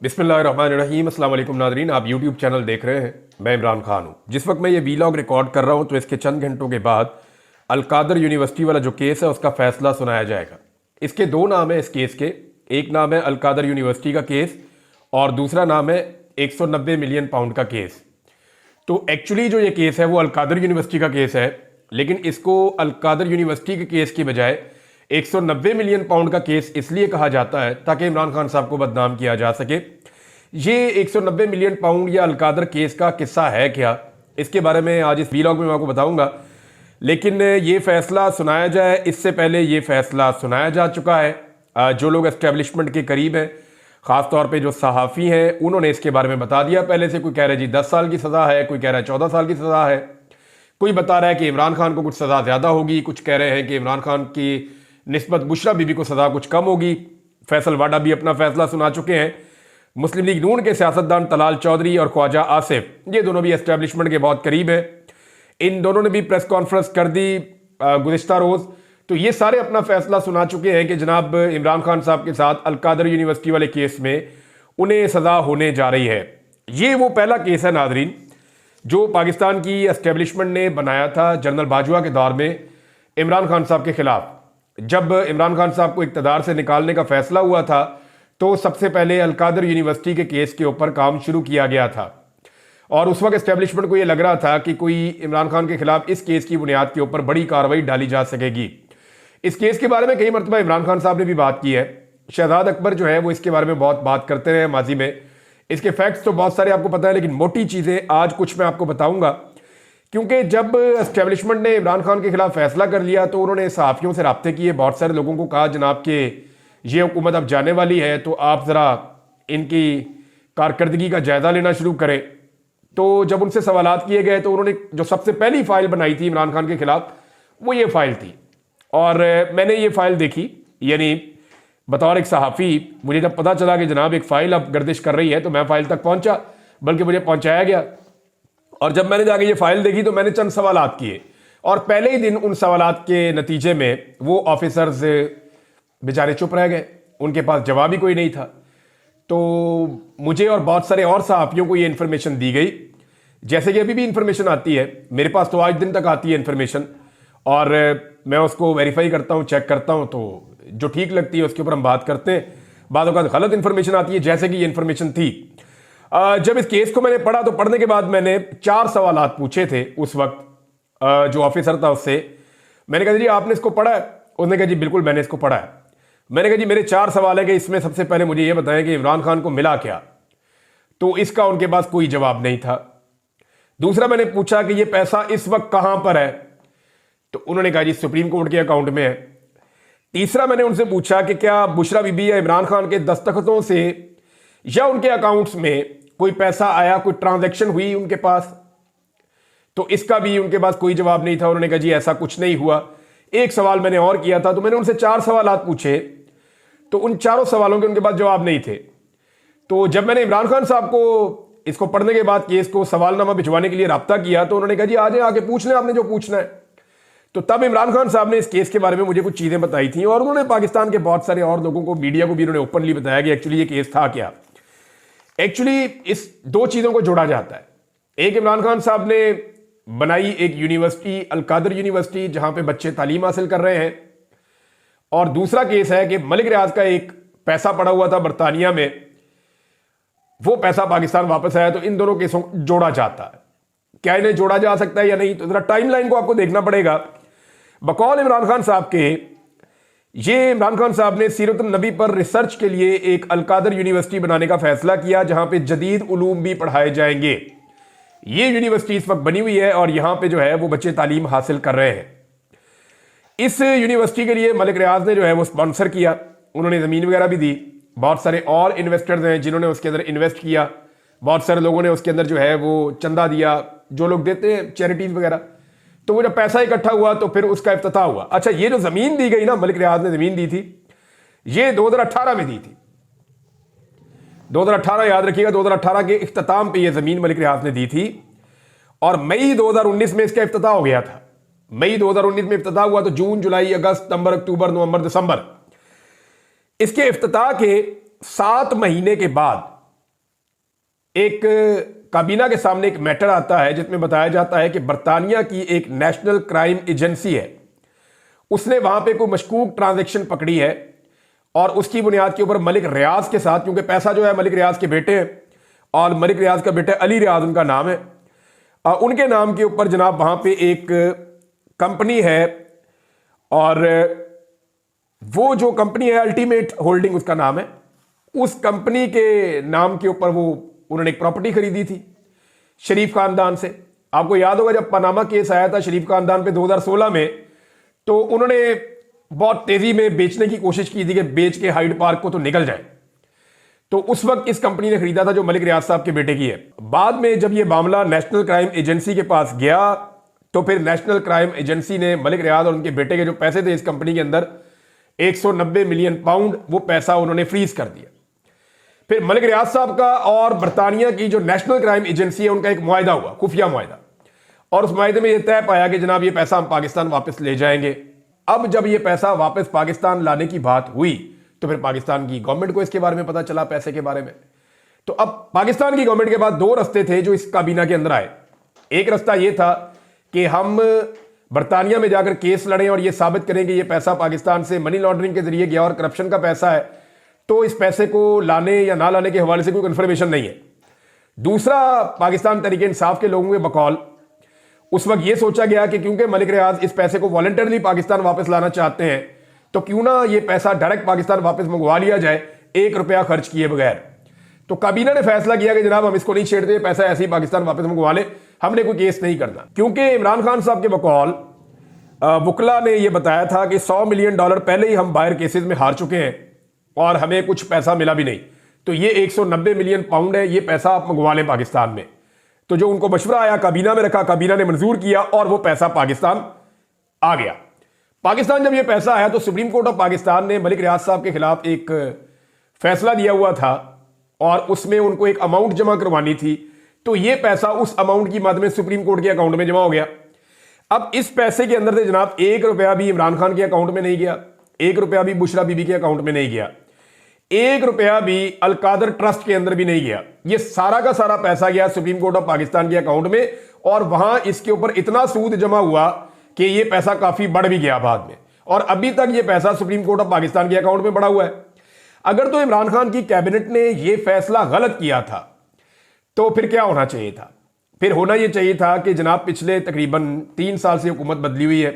बिस्मिल्लाहिर्रहमानिर्रहीम। अस्सलाम वालेकुम नादरीन, आप यूट्यूब चैनल देख रहे हैं। मैं इमरान खान हूँ। जिस वक्त मैं ये वीलॉग रिकॉर्ड कर रहा हूँ तो इसके चंद घंटों के बाद अलकादर यूनिवर्सिटी वाला जो केस है उसका फैसला सुनाया जाएगा। इसके दो नाम है इस केस के, एक नाम है अलकादर यूनिवर्सिटी का केस और दूसरा नाम है 190 मिलियन पाउंड का केस। तो एक्चुअली जो ये केस है वो अलकादर यूनिवर्सिटी का केस है, लेकिन इसको अलकादर यूनिवर्सिटी के केस की बजाय 190 मिलियन पाउंड का केस इसलिए कहा जाता है ताकि इमरान खान साहब को बदनाम किया जा सके। ये 190 मिलियन पाउंड या अलकादर केस का किस्सा है क्या, इसके बारे में आज इस वीलॉग में मैं आपको बताऊंगा। लेकिन ये फैसला सुनाया जाए इससे पहले ये फैसला सुनाया जा चुका है। जो लोग एस्टेब्लिशमेंट के करीब हैं, ख़ासतौर पे जो सहाफ़ी हैं, उन्होंने इसके बारे में बता दिया पहले से। कोई कह रहा है जी 10 साल की सज़ा है, कोई कह रहा है 14 साल की सज़ा है, कोई बता रहा है कि इमरान खान को कुछ सज़ा ज़्यादा होगी, कुछ कह रहे हैं कि इमरान खान की निस्बत बुशरा बीबी को सज़ा कुछ कम होगी। फैसल वाडा भी अपना फैसला सुना चुके हैं। मुस्लिम लीग नून के सियासतदान तलाल चौधरी और ख्वाजा आसिफ, ये दोनों भी एस्टेब्लिशमेंट के बहुत करीब हैं। इन दोनों ने भी प्रेस कॉन्फ्रेंस कर दी गुज़िश्ता रोज़। तो ये सारे अपना फैसला सुना चुके हैं कि जनाब इमरान खान साहब के साथ अलकादर यूनिवर्सिटी वाले केस में उन्हें सज़ा होने जा रही है। ये वो पहला केस है नादरीन जो पाकिस्तान की एस्टेब्लिशमेंट ने बनाया था जनरल बाजवा के दौर में इमरान खान साहब के खिलाफ। जब इमरान खान साहब को इक़्तिदार से निकालने का फैसला हुआ था तो सबसे पहले अलकादर यूनिवर्सिटी के केस के ऊपर काम शुरू किया गया था और उस वक्त एस्टेब्लिशमेंट को यह लग रहा था कि कोई इमरान खान के खिलाफ इस केस की बुनियाद के ऊपर बड़ी कार्रवाई डाली जा सकेगी। इस केस के बारे में कई मरतबा इमरान खान साहब ने भी बात की है। शहजाद अकबर जो है वो इसके बारे में बहुत बात करते रहे माजी में। इसके फैक्ट्स तो बहुत सारे आपको पता है, लेकिन मोटी चीज़ें आज कुछ मैं आपको बताऊंगा। क्योंकि जब एस्टेब्लिशमेंट ने इमरान खान के खिलाफ फैसला कर लिया तो उन्होंने सहाफ़ियों से रब्ते किए, बहुत सारे लोगों को कहा जनाब कि ये हुकूमत अब जाने वाली है तो आप ज़रा इनकी कारकर्दगी का जायज़ा लेना शुरू करें। तो जब उनसे सवालात किए गए तो उन्होंने जो सबसे पहली फ़ाइल बनाई थी इमरान खान के खिलाफ वो ये फ़ाइल थी और मैंने ये फ़ाइल देखी। यानी बतौर एक सहाफ़ी मुझे जब पता चला कि जनाब एक फ़ाइल अब गर्दिश कर रही है तो मैं फ़ाइल तक पहुँचा, बल्कि मुझे पहुँचाया गया। और जब मैंने जाके ये फ़ाइल देखी तो मैंने चंद सवालात किए और पहले ही दिन उन सवालात के नतीजे में वो ऑफिसर्स बेचारे चुप रह गए, उनके पास जवाब ही कोई नहीं था। तो मुझे और बहुत सारे और सहाफ़ियों को ये इन्फॉर्मेशन दी गई, जैसे कि अभी भी इन्फॉर्मेशन आती है मेरे पास, तो आज दिन तक आती है इन्फॉर्मेशन और मैं उसको वेरीफाई करता हूँ, चेक करता हूँ, तो जो ठीक लगती है उसके ऊपर हम बात करते हैं। बाद औक़ात गलत इन्फॉर्मेशन आती है, जैसे कि ये इन्फॉर्मेशन थी। जब इस केस को मैंने पढ़ा तो पढ़ने के बाद मैंने 4 सवालात पूछे थे उस वक्त जो ऑफिसर था उससे। मैंने कहा जी आपने इसको पढ़ा है? उसने कहा जी बिल्कुल मैंने इसको पढ़ा है। मैंने कहा जी मेरे 4 सवाल है कि इसमें सबसे पहले मुझे ये बताएं कि इमरान खान को मिला क्या। तो इसका उनके पास कोई जवाब नहीं था। दूसरा मैंने पूछा कि ये पैसा इस वक्त कहां पर है, तो उन्होंने कहा जी सुप्रीम कोर्ट के अकाउंट में है। तीसरा मैंने उनसे पूछा कि क्या बुशरा बीबी या इमरान खान के दस्तखतों से या उनके अकाउंट्स में कोई पैसा आया, कोई ट्रांजैक्शन हुई उनके पास, तो इसका भी उनके पास कोई जवाब नहीं था। उन्होंने कहा जी ऐसा कुछ नहीं हुआ। एक सवाल मैंने और किया था, तो मैंने उनसे 4 सवालात पूछे तो उन चारों सवालों के उनके पास जवाब नहीं थे। तो जब मैंने इमरान खान साहब को इसको पढ़ने के बाद केस को सवालनामा भिजवाने के लिए रब्ता किया तो उन्होंने कहा जी आ जाए, आके पूछ लें आपने जो पूछना है। तो तब इमरान खान साहब ने इस केस के बारे में मुझे कुछ चीज़ें बताई थी और उन्होंने पाकिस्तान के बहुत सारे और लोगों को, मीडिया को भी उन्होंने ओपनली बताया कि एक्चुअली ये केस था क्या। एक्चुअली इस 2 चीज़ों को जोड़ा जाता है। एक, इमरान खान साहब ने बनाई एक यूनिवर्सिटी अलकादर यूनिवर्सिटी जहां पे बच्चे तालीम हासिल कर रहे हैं, और दूसरा केस है कि मलिक रियाज का एक पैसा पड़ा हुआ था बरतानिया में, वो पैसा पाकिस्तान वापस आया। तो इन दोनों केसों को जोड़ा जाता है। क्या इन्हें जोड़ा जा सकता है या नहीं, तो जरा टाइमलाइन को आपको देखना पड़ेगा। बकौल इमरान खान साहब के, ये इमरान खान साहब ने सीरत नबी पर रिसर्च के लिए एक अलकादर यूनिवर्सिटी बनाने का फैसला किया जहां पे जदीद उलूम भी पढ़ाए जाएंगे। ये यूनिवर्सिटी इस वक्त बनी हुई है और यहां पे जो है वो बच्चे तालीम हासिल कर रहे हैं। इस यूनिवर्सिटी के लिए मलिक रियाज ने जो है वो स्पॉन्सर किया, उन्होंने ज़मीन वगैरह भी दी। बहुत सारे और इन्वेस्टर्स हैं जिन्होंने उसके अंदर इन्वेस्ट किया। बहुत सारे लोगों ने उसके अंदर जो है वो चंदा दिया, जो लोग देते हैं चैरिटीज़ वगैरह। तो वो जब पैसा इकट्ठा हुआ तो फिर उसका इफ्तिताह हुआ। अच्छा, ये जो ज़मीन दी गई ना, मलिक रियाज ने ज़मीन दी थी, ये 2018 में दी थी। 2018 याद रखिएगा, 2018 के इख्तिताम पे ये ज़मीन मलिक रियाज ने दी थी और मई 2019 में इसका इफ्तिताह हो गया था। मई 2019 में इफ्तिताह हुआ तो जून, जुलाई, अगस्त, सितंबर, अक्टूबर, नवंबर, दिसंबर, इसके इफ्तिताह के 7 महीने के बाद एक काबीना के सामने एक मैटर आता है जिसमें बताया जाता है कि बर्तानिया की एक नेशनल क्राइम एजेंसी है, उसने वहां पे कोई मशकूक ट्रांजैक्शन पकड़ी है और उसकी बुनियाद के ऊपर मलिक रियाज के साथ, क्योंकि पैसा जो है मलिक रियाज के बेटे हैं और मलिक रियाज का बेटा अली रियाज उनका नाम है, उनके नाम के ऊपर जनाब वहां पे एक कंपनी है और वो जो कंपनी है अल्टीमेट होल्डिंग उसका नाम है। उस कंपनी के नाम के ऊपर वो उन्होंने एक प्रॉपर्टी खरीदी थी शरीफ खानदान से। आपको याद होगा जब पनामा केस आया था शरीफ खानदान पे 2016 में, तो उन्होंने बहुत तेजी में बेचने की कोशिश की थी कि बेच के हाइड पार्क को तो निकल जाए। तो उस वक्त इस कंपनी ने खरीदा था जो मलिक रियाज साहब के बेटे की है। बाद में जब यह मामला नेशनल क्राइम एजेंसी के पास गया तो फिर नेशनल क्राइम एजेंसी ने मलिक रियाज और उनके बेटे के जो पैसे थे इस कंपनी के अंदर 190 मिलियन पाउंड, वो पैसा उन्होंने फ्रीज कर दिया। फिर मलिक रियाज साहब का और बर्तानिया की जो नेशनल क्राइम एजेंसी है उनका एक मुआहदा हुआ, खुफिया मुआहदा, और उस मुआहदे में यह तय पाया कि जनाब ये पैसा हम पाकिस्तान वापस ले जाएंगे। अब जब ये पैसा वापस पाकिस्तान लाने की बात हुई तो फिर पाकिस्तान की गवर्नमेंट को इसके बारे में पता चला, पैसे के बारे में। तो अब पाकिस्तान की गवर्नमेंट के पास दो रास्ते थे जो इस काबीना के अंदर आए। एक रास्ता यह था कि हम बर्तानिया में जाकर केस लड़ें और यह साबित करें कि यह पैसा पाकिस्तान से मनी लॉन्ड्रिंग के जरिए गया और करप्शन का पैसा है, तो इस पैसे को लाने या ना लाने के हवाले से कोई कंफर्मेशन नहीं है। दूसरा, पाकिस्तान तहरीक इंसाफ के लोगों के बकौल उस वक्त यह सोचा गया कि क्योंकि मलिक रियाज इस पैसे को वॉलंटरली पाकिस्तान वापस लाना चाहते हैं तो क्यों ना ये पैसा डायरेक्ट पाकिस्तान वापस मंगवा लिया जाए 1 रुपया खर्च किए बगैर। तो काबीना ने फैसला किया कि जनाब हम इसको नहीं छेड़ते, पैसा ऐसे ही पाकिस्तान वापस मंगवा ले, हमने कोई केस नहीं करना। क्योंकि इमरान खान साहब के बकौल वकला ने यह बताया था कि $100 मिलियन पहले ही हम बाहर केसेस में हार चुके हैं और हमें कुछ पैसा मिला भी नहीं, तो ये 190 मिलियन पाउंड है, ये पैसा आप मंगवा लें पाकिस्तान में। तो जो उनको मशवरा आया काबीना में रखा, काबीना ने मंजूर किया और वो पैसा पाकिस्तान आ गया। पाकिस्तान जब ये पैसा आया तो सुप्रीम कोर्ट ऑफ पाकिस्तान ने मलिक रियाज साहब के खिलाफ एक फैसला दिया हुआ था और उसमें उनको एक अमाउंट जमा करवानी थी, तो ये पैसा उस अमाउंट की मद में सुप्रीम कोर्ट के अकाउंट में जमा हो गया। अब इस पैसे के अंदर से जनाब 1 रुपया भी इमरान खान के अकाउंट में नहीं गया, 1 रुपया भी बुशरा बीबी के अकाउंट में नहीं गया, 1 रुपया भी अलकादर ट्रस्ट के अंदर भी नहीं गया। ये सारा का सारा पैसा गया सुप्रीम कोर्ट ऑफ पाकिस्तान के अकाउंट में और वहां इसके ऊपर इतना सूद जमा हुआ कि ये पैसा काफी बढ़ भी गया बाद में, और अभी तक ये पैसा सुप्रीम कोर्ट ऑफ पाकिस्तान के अकाउंट में बढ़ा हुआ है। अगर तो इमरान खान की कैबिनेट ने यह फैसला गलत किया था तो फिर क्या होना चाहिए था? फिर होना यह चाहिए था कि जनाब पिछले तकरीबन 3 साल से हुकूमत बदली हुई है,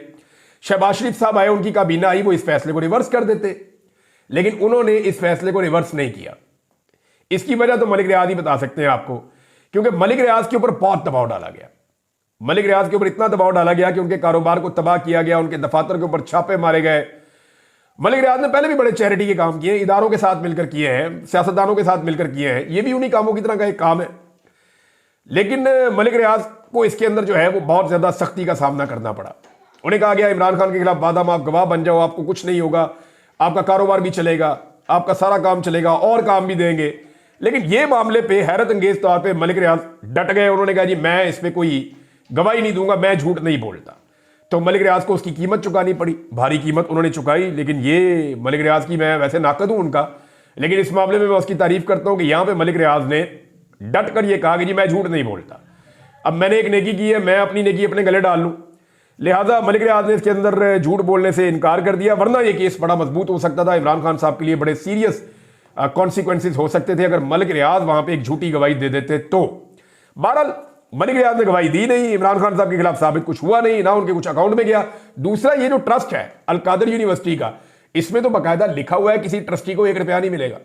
शहबाज शरीफ साहब आए, उनकी काबीना आई, वो इस फैसले को रिवर्स कर देते, लेकिन उन्होंने इस फैसले को रिवर्स नहीं किया। इसकी वजह तो मलिक रियाज ही बता सकते हैं आपको, क्योंकि मलिक रियाज के ऊपर बहुत दबाव डाला गया। मलिक रियाज के ऊपर इतना दबाव डाला गया कि उनके कारोबार को तबाह किया गया, उनके दफातर के ऊपर छापे मारे गए। मलिक रियाज ने पहले भी बड़े चैरिटी के काम किए, इदारों के साथ मिलकर किए हैं, सियासतदानों के साथ मिलकर किए हैं, ये भी उन्हीं कामों की तरह का एक काम है। लेकिन मलिक रियाज को इसके अंदर जो है वो बहुत ज्यादा सख्ती का सामना करना पड़ा। उन्हें कहा गया इमरान खान के खिलाफ बादाम आप गवाह बन जाओ, आपको कुछ नहीं होगा, आपका कारोबार भी चलेगा, आपका सारा काम चलेगा और काम भी देंगे। लेकिन ये मामले पे हैरत अंगेज तौर पे मलिक रियाज डट गए। उन्होंने कहा जी मैं इस पे कोई गवाही नहीं दूंगा, मैं झूठ नहीं बोलता। तो मलिक रियाज को उसकी कीमत चुकानी पड़ी, भारी कीमत उन्होंने चुकाई। लेकिन ये मलिक रियाज की, मैं वैसे नाकद हूं उनका, लेकिन इस मामले में मैं उसकी तारीफ करता हूं कि यहां पे मलिक रियाज ने डट कर ये कहा कि जी मैं झूठ नहीं बोलता, अब मैंने एक नेकी की है, मैं अपनी नेकी अपने गले डाल लूं। लिहाजा मलिक रियाज ने इसके अंदर झूठ बोलने से इनकार कर दिया, वरना ये केस बड़ा मजबूत हो सकता था। इमरान खान साहब के लिए बड़े सीरियस कॉन्सिक्वेंसेज हो सकते थे अगर मलिक रियाज वहां पे एक झूठी गवाही दे देते तो। बहरहाल मलिक रियाज ने गवाही दी नहीं, इमरान खान साहब के खिलाफ साबित कुछ हुआ नहीं, ना उनके कुछ अकाउंट में गया। दूसरा, ये जो ट्रस्ट है अलकादर यूनिवर्सिटी का, इसमें तो बाकायदा लिखा हुआ है किसी ट्रस्टी को 1 रुपया नहीं मिलेगा,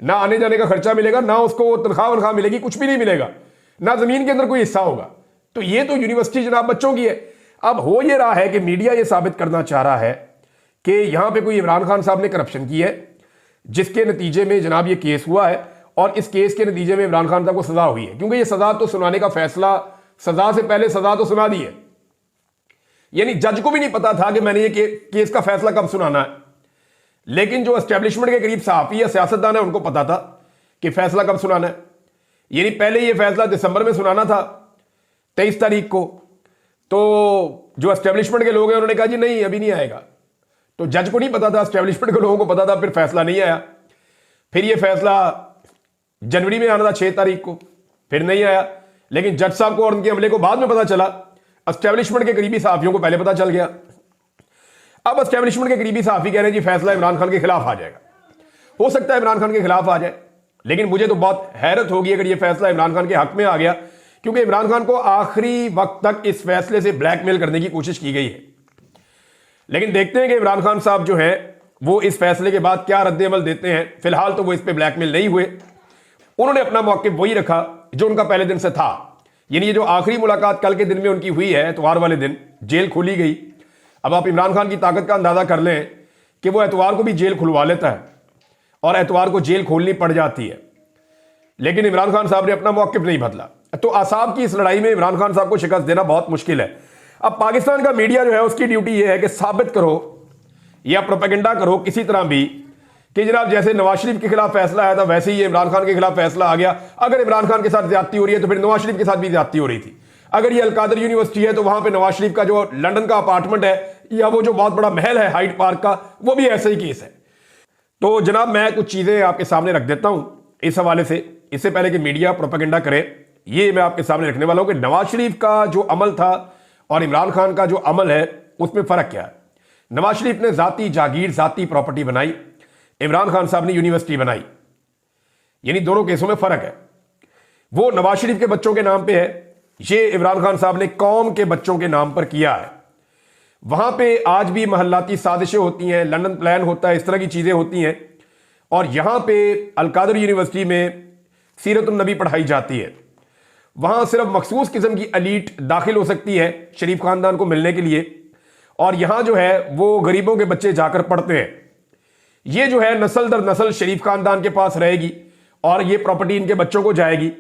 ना आने जाने का खर्चा मिलेगा, ना उसको तनख्वाह वनख्वाह मिलेगी, कुछ भी नहीं मिलेगा, ना जमीन के अंदर कोई हिस्सा होगा। तो ये तो यूनिवर्सिटी जनाब बच्चों की है। अब हो ये रहा है कि मीडिया ये साबित करना चाह रहा है कि यहां पे कोई इमरान खान साहब ने करप्शन की है, जिसके नतीजे में जनाब ये केस हुआ है, और इस केस के नतीजे में इमरान खान साहब को सजा हुई है। क्योंकि ये सजा तो सुनाने का फैसला, सजा से पहले सजा तो सुना दी है, यानी जज को भी नहीं पता था कि मैंने ये केस का फैसला कब सुनाना है। लेकिन जो एस्टेब्लिशमेंट के करीब सहाफी या सियासतदान है उनको पता था कि फैसला कब सुनाना है। यानी पहले ये फैसला दिसंबर में सुनाना था 23 तारीख को, तो जो एस्टेब्लिशमेंट के लोग हैं उन्होंने कहा जी नहीं अभी नहीं आएगा। तो जज को नहीं पता था, एस्टेब्लिशमेंट के लोगों को पता था, फिर फैसला नहीं आया। फिर ये फैसला जनवरी में आना था 6 तारीख को, फिर नहीं आया। लेकिन जज साहब को और उनके अमले को बाद में पता चला, एस्टेब्लिशमेंट के करीबी सहाफियों को पहले पता चल गया। अब एस्टेब्लिशमेंट के करीबी सहाफी कह रहे हैं जी फैसला इमरान खान के खिलाफ आ जाएगा। हो सकता है इमरान खान के खिलाफ आ जाए, लेकिन मुझे तो बहुत हैरत होगी अगर यह फैसला इमरान खान के हक में आ गया, क्योंकि इमरान खान को आखिरी वक्त तक इस फैसले से ब्लैकमेल करने की कोशिश की गई है। लेकिन देखते हैं कि इमरान खान साहब जो है वो इस फैसले के बाद क्या रद्द-ए-अमल देते हैं। फिलहाल तो वो इस पे ब्लैकमेल नहीं हुए, उन्होंने अपना मौक़िफ़ वही रखा जो उनका पहले दिन से था। यानी ये जो आखिरी मुलाकात कल के दिन में उनकी हुई है, एतवार वाले दिन जेल खोली गई। अब आप इमरान खान की ताकत का अंदाजा कर लें कि वो एतवार को भी जेल खुलवा लेता है और एतवार को जेल खोलनी पड़ जाती है, लेकिन इमरान खान साहब ने अपना मौक़िफ़ नहीं बदला। तो असाब की इस लड़ाई में इमरान खान साहब को शिकस्त देना बहुत मुश्किल है। अब पाकिस्तान का मीडिया जो है उसकी ड्यूटी यह है कि साबित करो या प्रोपेगेंडा करो किसी तरह भी कि जनाब जैसे नवाज शरीफ के खिलाफ फैसला आया था वैसे ही इमरान खान के खिलाफ फैसला आ गया। अगर इमरान खान के साथ ज्यादती हो रही है तो फिर नवाज शरीफ के साथ भी ज्यादती हो रही थी। अगर ये अलकादर यूनिवर्सिटी है तो वहां पे नवाज शरीफ का जो लंदन का अपार्टमेंट है या वो जो बहुत बड़ा महल है हाइड पार्क का, वो भी ऐसे ही केस है। तो जनाब मैं कुछ चीजें आपके सामने रख देता हूं इस हवाले से, इससे पहले कि मीडिया प्रोपेगेंडा करे। ये मैं आपके सामने रखने वाला हूं कि नवाज शरीफ का जो अमल था और इमरान खान का जो अमल है उसमें फर्क क्या है। नवाज शरीफ ने जाती जागीर जाती प्रॉपर्टी बनाई, इमरान खान साहब ने यूनिवर्सिटी बनाई, यानी दोनों केसों में फर्क है। वो नवाज शरीफ के बच्चों के नाम पे है, ये इमरान खान साहब ने कौम के बच्चों के नाम पर किया है। वहां पे आज भी महल्लाती साजिशें होती हैं, लंदन प्लान होता है, इस तरह की चीजें होती हैं। और यहां पे अलकादर यूनिवर्सिटी में सीरतुन नबी पढ़ाई जाती है। वहां सिर्फ मखसूस किस्म की एलीट दाखिल हो सकती है शरीफ खानदान को मिलने के लिए, और यहां जो है वो गरीबों के बच्चे जाकर पढ़ते हैं। ये जो है नस्ल दर नस्ल शरीफ खानदान के पास रहेगी और ये प्रॉपर्टी इनके बच्चों को जाएगी।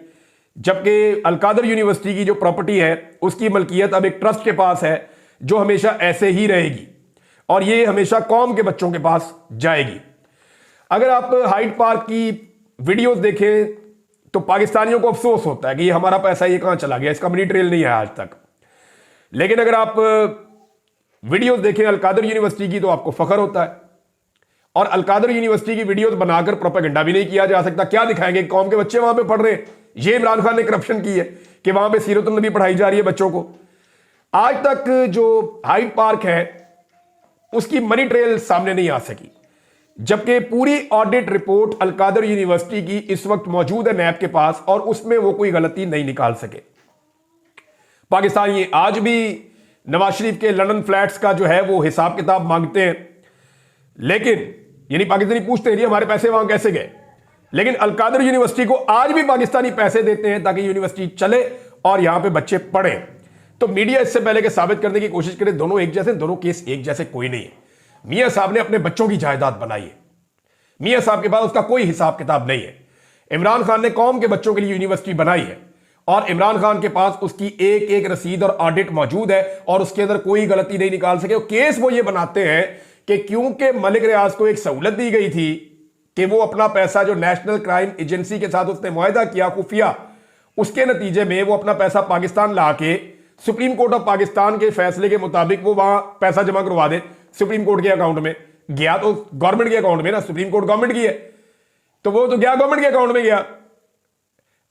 जबकि अलकादर यूनिवर्सिटी की जो प्रॉपर्टी है उसकी मलकियत अब एक ट्रस्ट के पास है जो हमेशा ऐसे ही रहेगी और ये हमेशा कौम के बच्चों के पास जाएगी। अगर आप हाइड पार्क की वीडियोस देखें तो पाकिस्तानियों को अफसोस होता है कि ये हमारा पैसा ये कहां चला गया, इसका मनी ट्रेल नहीं है आज तक। लेकिन अगर आप वीडियोस देखें अलकादर यूनिवर्सिटी की तो आपको फख्र होता है। और अलकादर यूनिवर्सिटी की वीडियोस बनाकर प्रोपेगेंडा भी नहीं किया जा सकता। क्या दिखाएंगे, कौम के बच्चे वहां पे पढ़ रहे हैं, ये इमरान खान ने करप्शन की है कि वहां पे सीरतुन नबी पढ़ाई जा रही है बच्चों को। आज तक जो हाइड पार्क है उसकी मनी ट्रेल सामने नहीं आ सकी, जबकि पूरी ऑडिट रिपोर्ट अलकादर यूनिवर्सिटी की इस वक्त मौजूद है नैब के पास और उसमें वो कोई गलती नहीं निकाल सके। पाकिस्तान ये आज भी नवाज शरीफ के लंदन फ्लैट्स का जो है वो हिसाब किताब मांगते हैं, लेकिन यानी पाकिस्तानी पूछते हैं हमारे पैसे वहां कैसे गए, लेकिन अलकादर यूनिवर्सिटी को आज भी पाकिस्तानी पैसे देते हैं ताकि यूनिवर्सिटी चले और यहां पे बच्चे पढ़ें। तो मीडिया इससे पहले कि साबित करने की कोशिश करे दोनों एक जैसे, दोनों केस एक जैसे कोई नहीं है। मियां साहब ने अपने बच्चों की जायदाद बनाई है, मियां साहब के पास उसका कोई हिसाब किताब नहीं है। इमरान खान ने कौम के बच्चों के लिए यूनिवर्सिटी बनाई है और इमरान खान के पास उसकी एक एक रसीद और ऑडिट मौजूद है और उसके अंदर कोई गलती नहीं निकाल सके। केस वो ये बनाते हैं कि क्योंकि मलिक रियाज को एक सहूलत दी गई थी कि वो अपना पैसा जो नेशनल क्राइम एजेंसी के साथ उसने मुआहदा किया खुफिया, उसके नतीजे में वो अपना पैसा पाकिस्तान ला के सुप्रीम कोर्ट ऑफ पाकिस्तान के फैसले के मुताबिक वो वहां पैसा जमा करवा दे सुप्रीम कोर्ट के अकाउंट में। गया तो गवर्नमेंट के अकाउंट में ना, सुप्रीम कोर्ट गवर्नमेंट की है तो वो तो गया गवर्नमेंट के अकाउंट में गया।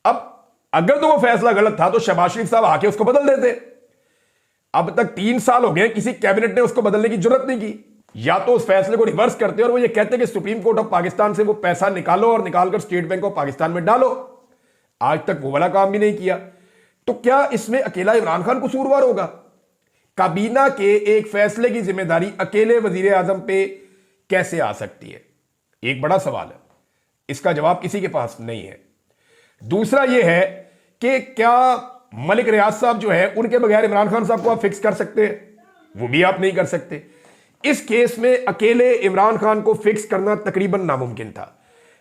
अब अगर तो वो फैसला गलत था तो शहबाज शरीफ साहब आके उसको बदल देते। अब तक 3 साल हो गए, किसी कैबिनेट ने उसको बदलने की जरूरत नहीं की। या तो उस फैसले को रिवर्स करते और वो ये कहते कि सुप्रीम कोर्ट ऑफ पाकिस्तान से वो पैसा निकालो और निकालकर स्टेट बैंक ऑफ पाकिस्तान में डालो। आज तक वो वाला काम भी नहीं किया। तो क्या इसमें अकेला इमरान खान कसूरवार होगा? काबीना के एक फैसले की जिम्मेदारी अकेले वजीर आजम पे कैसे आ सकती है? एक बड़ा सवाल है, इसका जवाब किसी के पास नहीं है। दूसरा यह है कि क्या मलिक रियाज साहब जो है उनके बगैर इमरान खान साहब को आप फिक्स कर सकते हैं? वो भी आप नहीं कर सकते। इस केस में अकेले इमरान खान को फिक्स करना तकरीबन नामुमकिन था,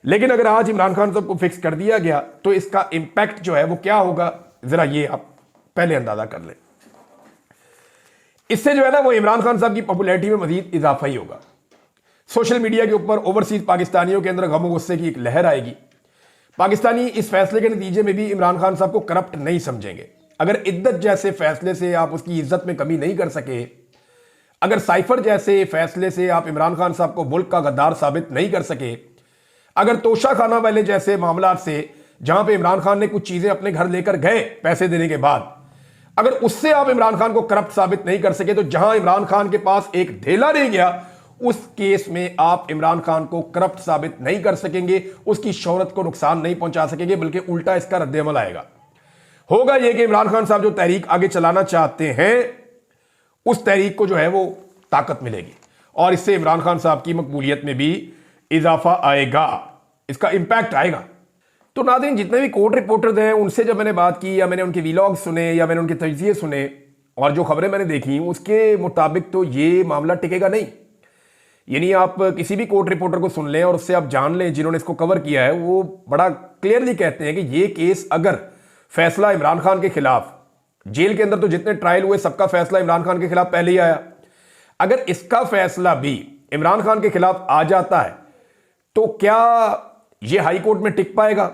लेकिन अगर आज इमरान खान साहब को फिक्स कर दिया गया तो इसका इंपैक्ट जो है वो क्या होगा, जरा ये आप पहले अंदाजा कर लें। इससे जो है ना वो इमरान खान साहब की पॉपुलैरिटी में मजीद इजाफा ही होगा। सोशल मीडिया के ऊपर ओवरसीज पाकिस्तानियों के अंदर गम गुस्से की एक लहर आएगी। पाकिस्तानी इस फैसले के नतीजे में भी इमरान खान साहब को करप्ट नहीं समझेंगे। अगर इद्दत जैसे फैसले से आप उसकी इज्जत में कमी नहीं कर सके, अगर साइफर जैसे फैसले से आप इमरान खान साहब को मुल्क का गद्दार साबित नहीं कर सके, अगर तोशा खाना वाले जैसे मामला से जहां पे इमरान खान ने कुछ चीजें अपने घर लेकर गए पैसे देने के बाद, अगर उससे आप इमरान खान को करप्ट साबित नहीं कर सके, तो जहां इमरान खान के पास एक ढेला नहीं गया, उस केस में आप इमरान खान को करप्ट साबित नहीं कर सकेंगे, उसकी शोहरत को नुकसान नहीं पहुंचा सकेंगे, बल्कि उल्टा इसका रद्देअमल आएगा। होगा यह कि इमरान खान साहब जो तहरीक आगे चलाना चाहते हैं, उस तहरीक को जो है वो ताकत मिलेगी और इससे इमरान खान साहब की मकबूलियत में भी इजाफा आएगा, इसका इंपैक्ट आएगा। तो नाज़रीन, जितने भी कोर्ट रिपोर्टर्स हैं उनसे जब मैंने बात की या मैंने उनके वीलॉग सुने या मैंने उनके तजज़िये सुने और जो खबरें मैंने देखी, उसके मुताबिक तो ये मामला टिकेगा नहीं। यानी आप किसी भी कोर्ट रिपोर्टर को सुन लें और उससे आप जान लें जिन्होंने इसको कवर किया है, वो बड़ा क्लियरली कहते हैं कि ये केस अगर फैसला इमरान खान के खिलाफ, जेल के अंदर तो जितने ट्रायल हुए सबका फैसला इमरान खान के खिलाफ पहले ही आया, अगर इसका फैसला भी इमरान खान के खिलाफ आ जाता है तो क्या ये हाई कोर्ट में टिक पाएगा?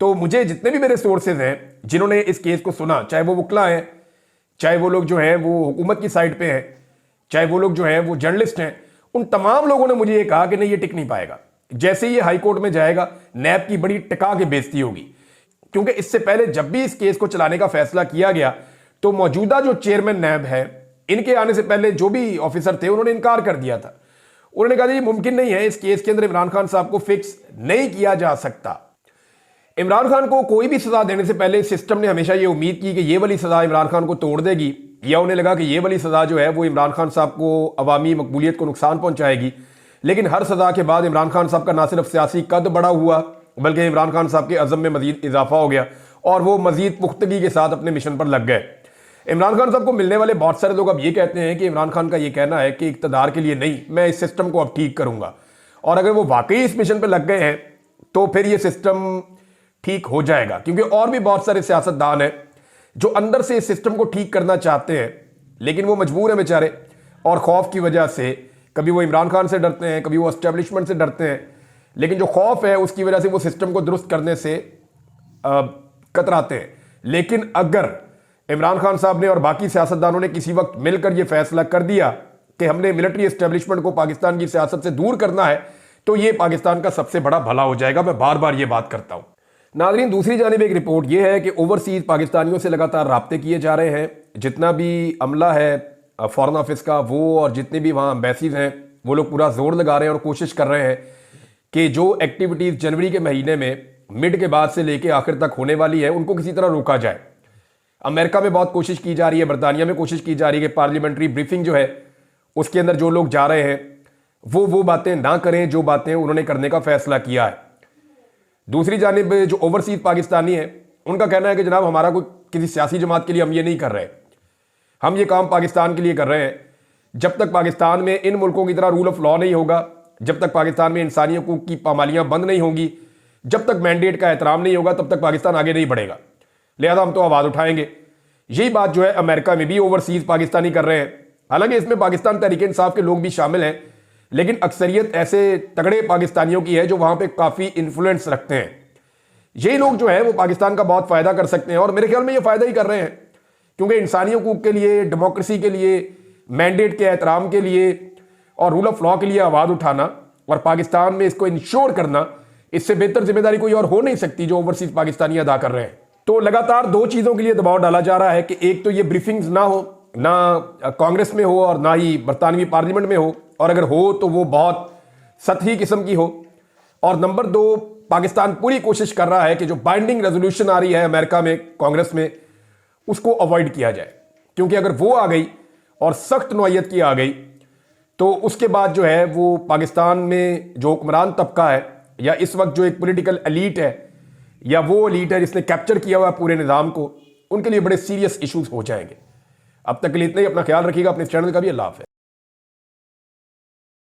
तो मुझे जितने भी मेरे सोर्सेज हैं जिन्होंने इस केस को सुना, चाहे वो वकला हैं, चाहे वो लोग जो हैं वो हुकूमत की साइड पे हैं, चाहे वो लोग जो हैं वो जर्नलिस्ट हैं, उन तमाम लोगों ने मुझे ये कहा कि नहीं, ये टिक नहीं पाएगा। जैसे ये हाई कोर्ट में जाएगा, नैब की बड़ी टिका के बेइज्जती होगी, क्योंकि इससे पहले जब भी इस केस को चलाने का फैसला किया गया तो मौजूदा जो चेयरमैन नैब है, इनके आने से पहले जो भी ऑफिसर थे उन्होंने इनकार कर दिया था। उन्होंने कहा ये मुमकिन नहीं है, इस केस के अंदर इमरान खान साहब को फिक्स नहीं किया जा सकता। इमरान खान को कोई भी सजा देने से पहले सिस्टम ने हमेशा ये उम्मीद की कि ये वाली सजा इमरान खान को तोड़ देगी, या उन्हें लगा कि ये वाली सजा जो है वो इमरान खान साहब को अवामी मकबूलियत को नुकसान पहुंचाएगी। लेकिन हर सजा के बाद इमरान खान साहब का ना सिर्फ सियासी कद बड़ा हुआ, बल्कि इमरान खान साहब के अज़म में मजीद इजाफा हो गया और वो मजीद पुख्तगी के साथ अपने मिशन पर लग गए। इमरान खान साहब को मिलने वाले बहुत सारे लोग अब ये कहते हैं कि इमरान खान का ये कहना है कि इक़्तिदार के लिए नहीं, मैं इस सिस्टम को अब ठीक करूंगा, और अगर वो वाकई इस मिशन पर लग गए हैं तो फिर ये सिस्टम ठीक हो जाएगा। क्योंकि और भी बहुत सारे सियासतदान हैं जो अंदर से इस सिस्टम को ठीक करना चाहते हैं, लेकिन वो मजबूर हैं बेचारे, और खौफ की वजह से कभी वो इमरान खान से डरते हैं, कभी वो एस्टेब्लिशमेंट से डरते हैं, लेकिन जो खौफ है उसकी वजह से वो सिस्टम को दुरुस्त करने से कतराते हैं। लेकिन अगर इमरान खान साहब ने और बाकी सियासतदानों ने किसी वक्त मिलकर यह फैसला कर दिया कि हमने मिलिट्री एस्टेब्लिशमेंट को पाकिस्तान की सियासत से दूर करना है, तो ये पाकिस्तान का सबसे बड़ा भला हो जाएगा। मैं बार बार ये बात करता हूं। नाज़रीन, दूसरी जानिब एक रिपोर्ट यह है कि ओवरसीज पाकिस्तानियों से लगातार राब्ते किए जा रहे हैं। जितना भी अमला है फॉरेन ऑफिस का, वो और जितने भी वहाँ एम्बेसीज हैं, वो लोग पूरा जोर लगा रहे हैं और कोशिश कर रहे हैं कि जो एक्टिविटीज़ जनवरी के महीने में मिड के बाद से लेके आखिर तक होने वाली है, उनको किसी तरह रोका जाए। अमेरिका में बहुत कोशिश की जा रही है, बरतानिया में कोशिश की जा रही है कि पार्लियामेंट्री ब्रीफिंग जो है उसके अंदर जो लोग जा रहे हैं वो बातें ना करें जो बातें उन्होंने करने का फैसला किया है। दूसरी जानिब जो ओवरसीज पाकिस्तानी है, उनका कहना है कि जनाब हमारा कोई किसी सियासी जमात के लिए हम ये नहीं कर रहे, हम ये काम पाकिस्तान के लिए कर रहे हैं। जब तक पाकिस्तान में इन मुल्कों की तरह रूल ऑफ लॉ नहीं होगा, जब तक पाकिस्तान में इंसानी हकूक की पामालियाँ बंद नहीं होंगी, जब तक मैंडेट का एहतराम नहीं होगा, तब तक पाकिस्तान आगे नहीं बढ़ेगा। लिहाजा हम तो आवाज़ उठाएंगे। यही बात जो है अमेरिका में भी ओवरसीज पाकिस्तानी कर रहे हैं। हालांकि इसमें पाकिस्तान तहरीक इंसाफ के लोग भी शामिल हैं, लेकिन अक्सरियत ऐसे तगड़े पाकिस्तानियों की है जो वहाँ पे काफ़ी इन्फ्लुएंस रखते हैं। यही लोग जो है वो पाकिस्तान का बहुत फ़ायदा कर सकते हैं, और मेरे ख्याल में ये फ़ायदा ही कर रहे हैं, क्योंकि इंसानी हकूक के लिए, डेमोक्रेसी के लिए, मैंडेट के एहतराम के लिए और रूल ऑफ लॉ के लिए आवाज़ उठाना और पाकिस्तान में इसको इंश्योर करना, इससे बेहतर जिम्मेदारी कोई और हो नहीं सकती जो ओवरसीज पाकिस्तानी अदा कर रहे हैं। तो लगातार दो चीज़ों के लिए दबाव डाला जा रहा है कि एक तो ये ब्रीफिंग्स ना हो, ना कांग्रेस में हो और ना ही बरतानवी पार्लियामेंट में हो, और अगर हो तो वो बहुत सतही किस्म की हो। और नंबर दो, पाकिस्तान पूरी कोशिश कर रहा है कि जो बाइंडिंग रेजोल्यूशन आ रही है अमेरिका में, कांग्रेस में, उसको अवॉइड किया जाए, क्योंकि अगर वो आ गई और सख्त नौयत की आ गई तो उसके बाद जो है वो पाकिस्तान में जो हुक्मरान तबका है, या इस वक्त जो एक पॉलिटिकल एलीट है, या वो एलीट है जिसने कैप्चर किया हुआ पूरे निज़ाम को, उनके लिए बड़े सीरियस इश्यूज हो जाएंगे। अब तक के लिए इतना ही। अपना ख्याल रखिएगा, अपने चैनल का भी। अल्लाह हाफ़िज़।